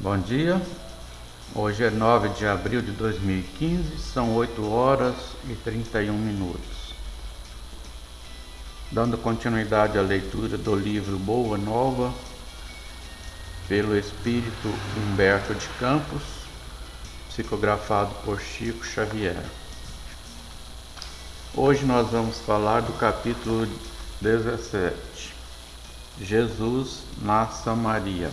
Bom dia, hoje é 9 de abril de 2015, são 8 horas e 31 minutos. Dando continuidade à leitura do livro Boa Nova, pelo espírito Humberto de Campos, psicografado por Chico Xavier. Hoje nós vamos falar do capítulo 17, Jesus na Samaria.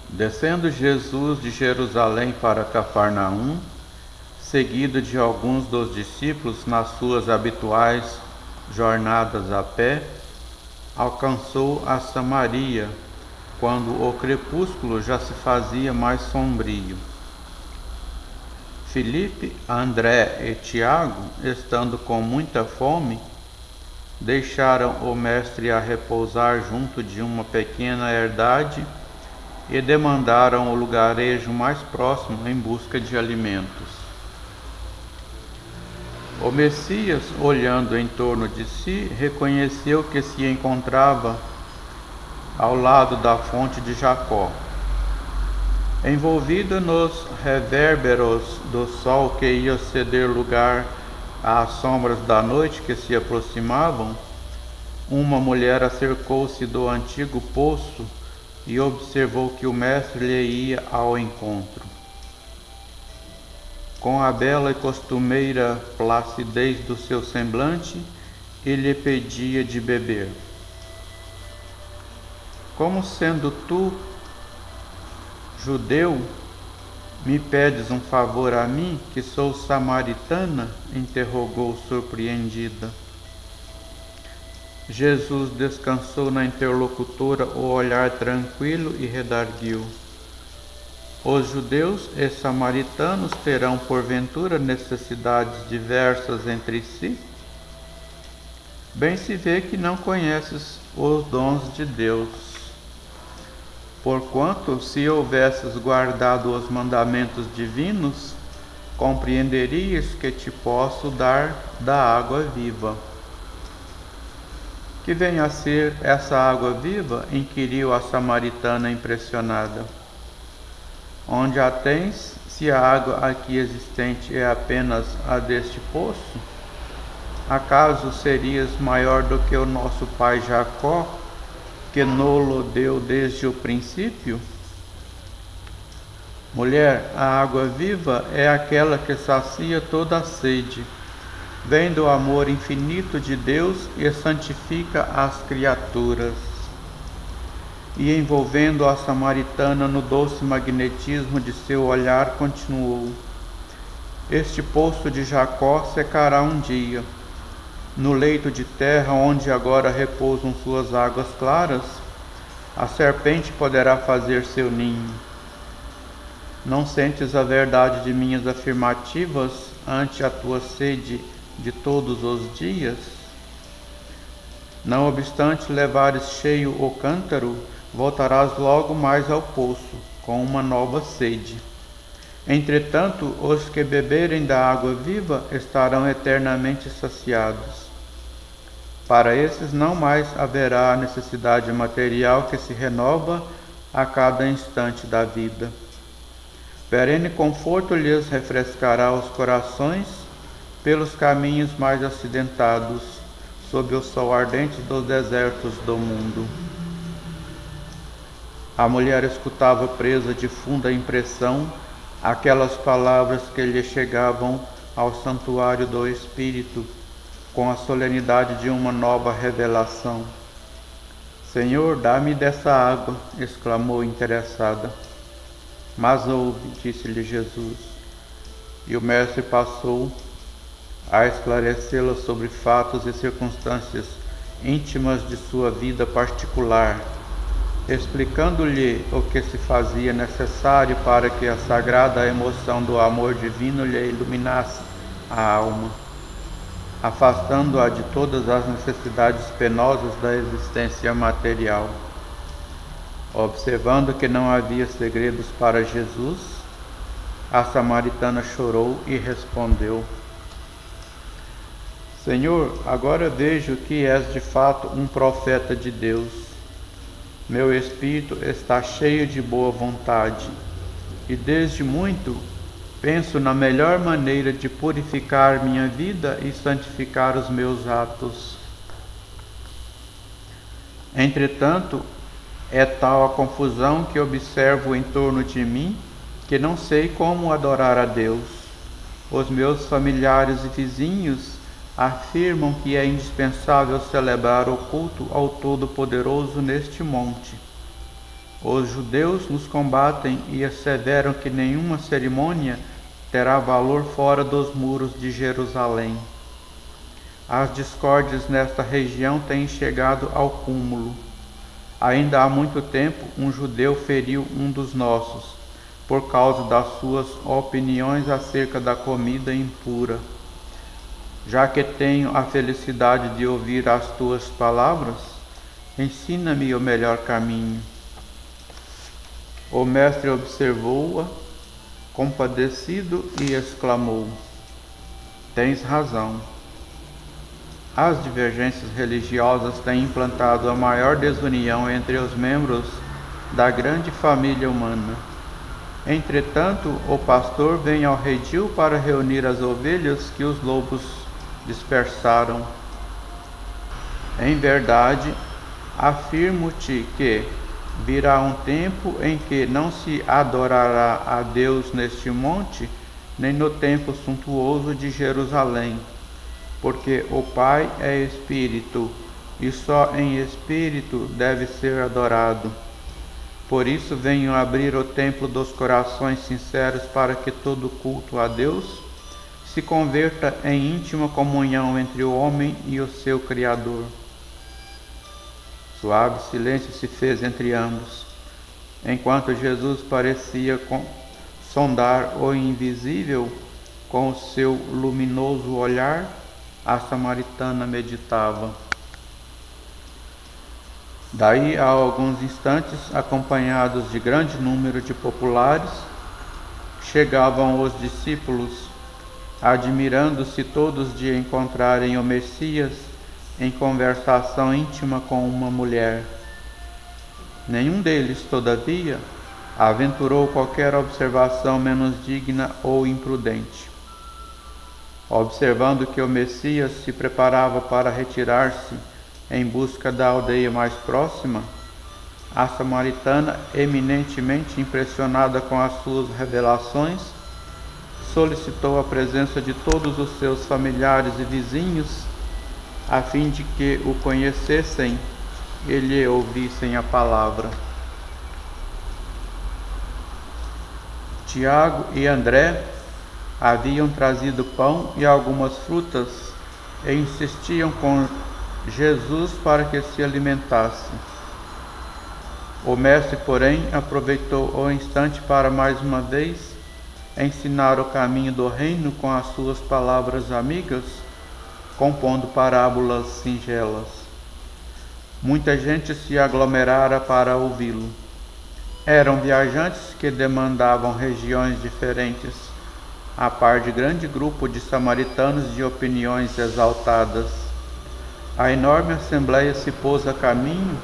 Descendo Jesus de Jerusalém para Cafarnaum, seguido de alguns dos discípulos nas suas habituais jornadas a pé, alcançou a Samaria, quando o crepúsculo já se fazia mais sombrio. Filipe, André e Tiago, estando com muita fome, deixaram o mestre a repousar junto de uma pequena herdade e demandaram o lugarejo mais próximo em busca de alimentos. O Messias, olhando em torno de si, reconheceu que se encontrava ao lado da fonte de Jacó. Envolvido nos revérberos do sol que ia ceder lugar às sombras da noite que se aproximavam, uma mulher acercou-se do antigo poço e observou que o mestre lhe ia ao encontro. Com a bela e costumeira placidez do seu semblante, ele lhe pedia de beber. Como sendo tu judeu, me pedes um favor a mim, que sou samaritana? Interrogou surpreendida. Jesus descansou na interlocutora o olhar tranquilo e redarguiu: os judeus e samaritanos terão porventura necessidades diversas entre si? Bem se vê que não conheces os dons de Deus. Porquanto, se houvesses guardado os mandamentos divinos, compreenderias que te posso dar da água viva. Que vem a ser essa água viva? Inquiriu a samaritana impressionada. Onde a tens, se a água aqui existente é apenas a deste poço? Acaso serias maior do que o nosso pai Jacó, que no-lo deu desde o princípio? Mulher, a água viva é aquela que sacia toda a sede. Vem do amor infinito de Deus e santifica as criaturas. E envolvendo a samaritana no doce magnetismo de seu olhar, continuou: este poço de Jacó secará um dia. No leito de terra onde agora repousam suas águas claras, a serpente poderá fazer seu ninho. Não sentes a verdade de minhas afirmativas ante a tua sede de todos os dias? Não obstante levares cheio o cântaro, voltarás logo mais ao poço, com uma nova sede. Entretanto, os que beberem da água viva estarão eternamente saciados. Para esses não mais haverá a necessidade material que se renova a cada instante da vida. Perene conforto lhes refrescará os corações pelos caminhos mais acidentados, sob o sol ardente dos desertos do mundo. A mulher escutava presa de funda impressão aquelas palavras que lhe chegavam ao santuário do Espírito, com a solenidade de uma nova revelação. Senhor, dá-me dessa água, exclamou interessada. Mas ouve, disse-lhe Jesus, e o mestre passou a esclarecê-la sobre fatos e circunstâncias íntimas de sua vida particular, explicando-lhe o que se fazia necessário para que a sagrada emoção do amor divino lhe iluminasse a alma, afastando-a de todas as necessidades penosas da existência material. Observando que não havia segredos para Jesus, a samaritana chorou e respondeu: Senhor, agora vejo que és de fato um profeta de Deus. Meu espírito está cheio de boa vontade, e desde muito penso na melhor maneira de purificar minha vida e santificar os meus atos. Entretanto, é tal a confusão que observo em torno de mim que não sei como adorar a Deus. Os meus familiares e vizinhos afirmam que é indispensável celebrar o culto ao Todo-Poderoso neste monte. Os judeus nos combatem e asseveram que nenhuma cerimônia terá valor fora dos muros de Jerusalém. As discórdias nesta região têm chegado ao cúmulo. Ainda há muito tempo, um judeu feriu um dos nossos, por causa das suas opiniões acerca da comida impura. Já que tenho a felicidade de ouvir as tuas palavras, ensina-me o melhor caminho. O mestre observou-a, compadecido, e exclamou: Tens razão. As divergências religiosas têm implantado a maior desunião entre os membros da grande família humana. Entretanto, o pastor vem ao redil para reunir as ovelhas que os lobos dispersaram. Em verdade, afirmo-te que virá um tempo em que não se adorará a Deus neste monte, nem no templo suntuoso de Jerusalém, porque o Pai é Espírito, e só em Espírito deve ser adorado. Por isso venho abrir o templo dos corações sinceros para que todo culto a Deus se converta em íntima comunhão entre o homem e o seu Criador. Suave silêncio se fez entre ambos, enquanto Jesus parecia sondar o invisível com o seu luminoso olhar. A samaritana meditava. Daí a alguns instantes, acompanhados de grande número de populares, chegavam os discípulos, admirando-se todos de encontrarem o Messias em conversação íntima com uma mulher. Nenhum deles, todavia, aventurou qualquer observação menos digna ou imprudente. Observando que o Messias se preparava para retirar-se em busca da aldeia mais próxima, a samaritana, eminentemente impressionada com as suas revelações, solicitou a presença de todos os seus familiares e vizinhos, a fim de que o conhecessem e lhe ouvissem a palavra. Tiago e André haviam trazido pão e algumas frutas e insistiam com Jesus para que se alimentasse. O mestre, porém, aproveitou o instante para mais uma vez ensinar o caminho do reino com as suas palavras amigas, compondo parábolas singelas. Muita gente se aglomerara para ouvi-lo. Eram viajantes que demandavam regiões diferentes, a par de grande grupo de samaritanos de opiniões exaltadas. A enorme assembleia se pôs a caminho,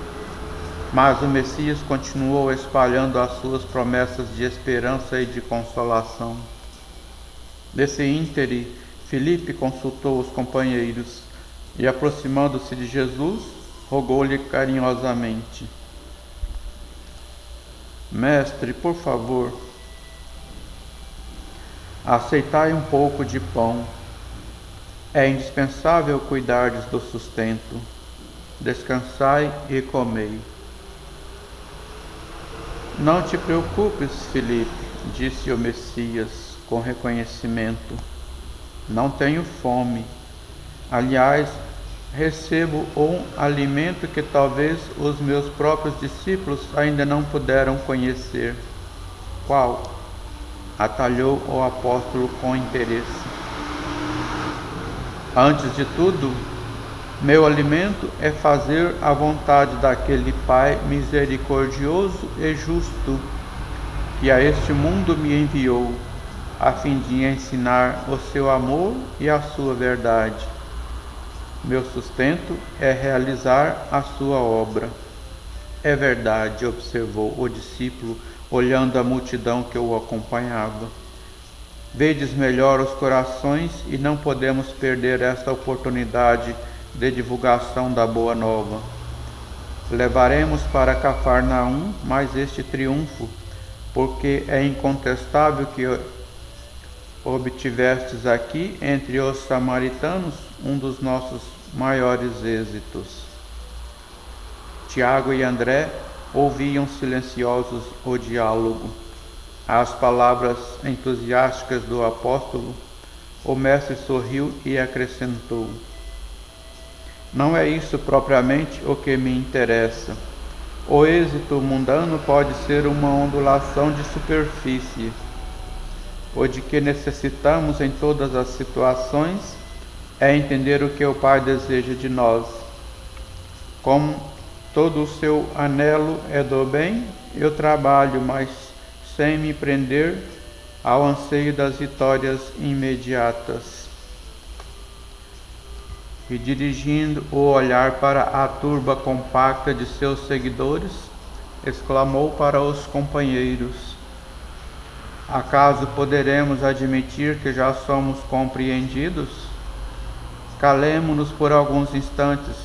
mas o Messias continuou espalhando as suas promessas de esperança e de consolação. Nesse íntere, Filipe consultou os companheiros e, aproximando-se de Jesus, rogou-lhe carinhosamente: Mestre, por favor, aceitai um pouco de pão. É indispensável cuidardes do sustento. Descansai e comei. Não te preocupes, Filipe, disse o Messias com reconhecimento. Não tenho fome. Aliás, recebo um alimento que talvez os meus próprios discípulos ainda não puderam conhecer. Qual? Atalhou o apóstolo com interesse. Antes de tudo, meu alimento é fazer a vontade daquele Pai misericordioso e justo que a este mundo me enviou, a fim de ensinar o seu amor e a sua verdade. Meu sustento é realizar a sua obra. É verdade, observou o discípulo, olhando a multidão que o acompanhava. Vedes melhor os corações e não podemos perder esta oportunidade de divulgação da Boa Nova. Levaremos para Cafarnaum mais este triunfo, porque é incontestável que obtivestes aqui, entre os samaritanos, um dos nossos maiores êxitos. Tiago e André ouviam silenciosos o diálogo. Às palavras entusiásticas do apóstolo, o mestre sorriu e acrescentou: não é isso propriamente o que me interessa. O êxito mundano pode ser uma ondulação de superfície. O de que necessitamos em todas as situações é entender o que o Pai deseja de nós. Como todo o seu anelo é do bem, eu trabalho, mas sem me prender ao anseio das vitórias imediatas. E dirigindo o olhar para a turba compacta de seus seguidores, exclamou para os companheiros: acaso poderemos admitir que já somos compreendidos? Calemo-nos por alguns instantes,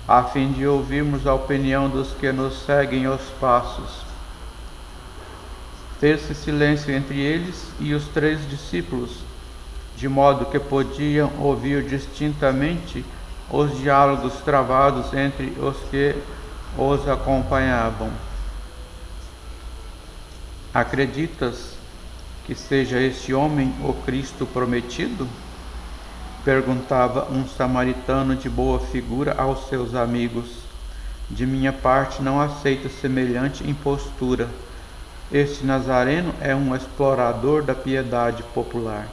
a fim de ouvirmos a opinião dos que nos seguem os passos. Fez-se silêncio entre eles e os 3 discípulos, de modo que podiam ouvir distintamente os diálogos travados entre os que os acompanhavam. Acreditas que seja este homem o Cristo prometido? Perguntava um samaritano de boa figura aos seus amigos. De minha parte não aceito semelhante impostura. Este Nazareno é um explorador da piedade popular.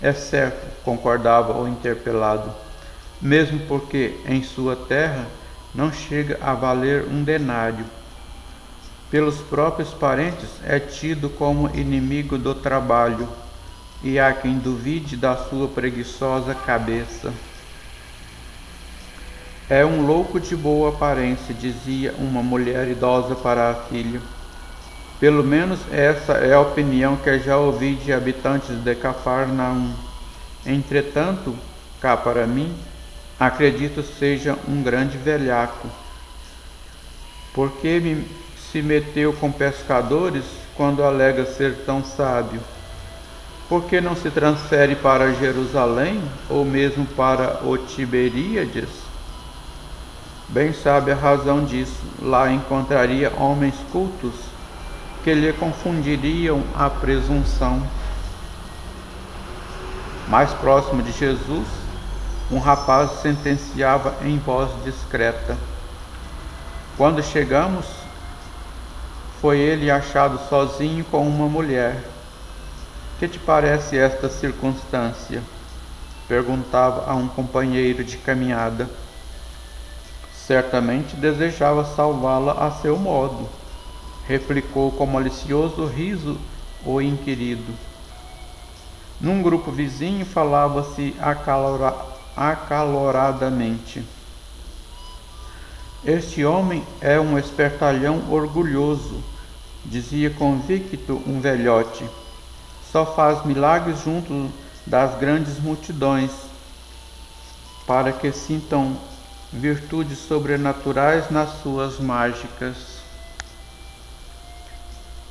É certo, concordava o interpelado, mesmo porque em sua terra não chega a valer um denário. Pelos próprios parentes é tido como inimigo do trabalho, e há quem duvide da sua preguiçosa cabeça. É um louco de boa aparência, dizia uma mulher idosa para a filha. Pelo menos essa é a opinião que já ouvi de habitantes de Cafarnaum. Entretanto, cá para mim, acredito seja um grande velhaco. Por que se meteu com pescadores quando alega ser tão sábio? Por que não se transfere para Jerusalém ou mesmo para o Tiberíades? Bem sabe a razão disso. Lá encontraria homens cultos que lhe confundiriam a presunção. Mais próximo de Jesus, um rapaz sentenciava em voz discreta: quando chegamos, foi ele achado sozinho com uma mulher. Que te parece esta circunstância? Perguntava a um companheiro de caminhada. Certamente desejava salvá-la a seu modo, replicou com malicioso riso o inquirido. Num grupo vizinho falava-se acaloradamente. Este homem é um espertalhão orgulhoso, dizia convicto um velhote. Só faz milagres junto das grandes multidões, para que sintam virtudes sobrenaturais nas suas mágicas.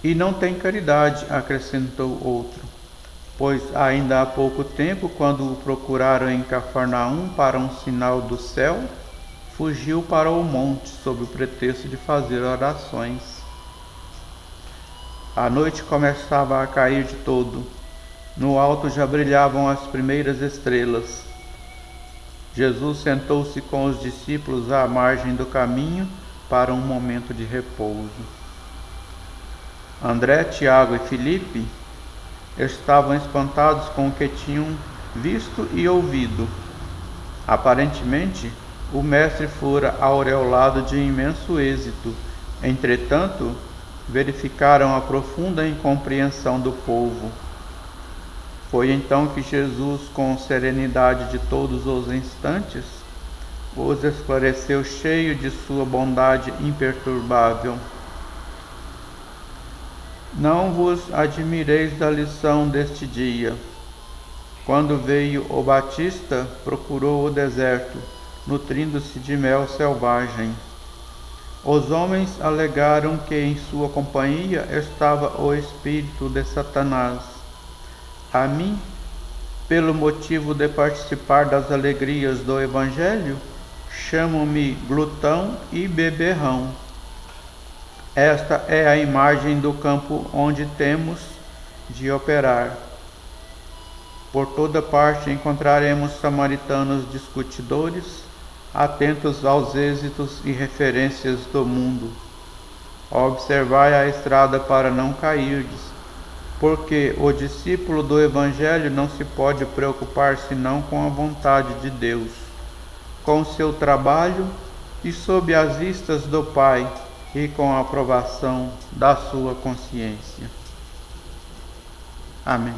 E não tem caridade, acrescentou outro, pois ainda há pouco tempo, quando o procuraram em Cafarnaum para um sinal do céu, fugiu para o monte sob o pretexto de fazer orações. A noite começava a cair de todo. No alto já brilhavam as primeiras estrelas. Jesus sentou-se com os discípulos à margem do caminho para um momento de repouso. André, Tiago e Filipe estavam espantados com o que tinham visto e ouvido. Aparentemente, o mestre fora aureolado de imenso êxito. Entretanto, verificaram a profunda incompreensão do povo. Foi então que Jesus, com serenidade de todos os instantes, vos esclareceu cheio de sua bondade imperturbável. Não vos admireis da lição deste dia. Quando veio o Batista, procurou o deserto, nutrindo-se de mel selvagem. Os homens alegaram que em sua companhia estava o espírito de Satanás. A mim, pelo motivo de participar das alegrias do Evangelho, chamam-me glutão e beberrão. Esta é a imagem do campo onde temos de operar. Por toda parte encontraremos samaritanos discutidores, atentos aos êxitos e referências do mundo. Observai a estrada para não cairdes, porque o discípulo do Evangelho não se pode preocupar senão com a vontade de Deus, com seu trabalho e sob as vistas do Pai e com a aprovação da sua consciência. Amém.